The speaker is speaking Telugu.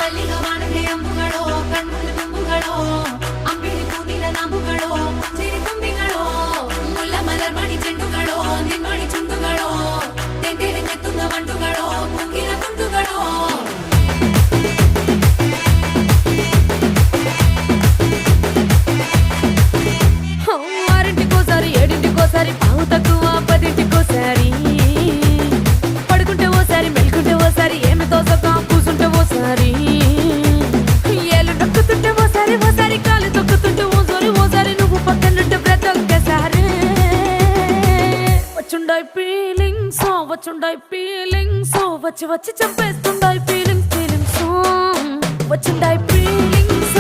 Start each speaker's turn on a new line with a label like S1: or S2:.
S1: ಮಲ್ಲಿಗ ವಾಣಗೆ ಅಂಬುಗಳೋ ಕಣ್ಣುಗಳ ತುಂಬುಗಳೋ ಅಂಬಿಳಿ ಕೂದಿನ ನಂಬುಗಳೋ ಮುಂಚಿರಿ ತುಂಬಿಗಳೋ ಮುಲ್ಲ ಮಲರ್ಮಣಿ ಚೆಂಡುಗಳೋ ನಿನ್ಮಣಿ ಚುಂಡುಗಳೋ ತೆಂಟೆರೆ ಕೆತ್ತುന്ന వంಟುಗಳೋ ಕುಂಗಿನ ತುಂಡುಗಳೋ ఆరింటికోసారి ఏడింటికోసారి పావు తక్కువ పదింటికోసారి పడుకుంటే ఓసారి మెలుకుంటే ఓసారి ఏమి తోసక కూసుంటే ఓసారి ఏళ్ళు నొక్కుతుంటే ఓసారి ఓసారి కాలు తొక్కుతుంటే ఓసారి నువ్వు పక్కనుంటే బ్రతొక్కసారి వచ్చుండాయి ఫీలింగ్స్ వచ్చి వచ్చి చంపేస్తుండాయి ఫీలింగ్స్ వచ్చుండాయి ఫీలింగ్స్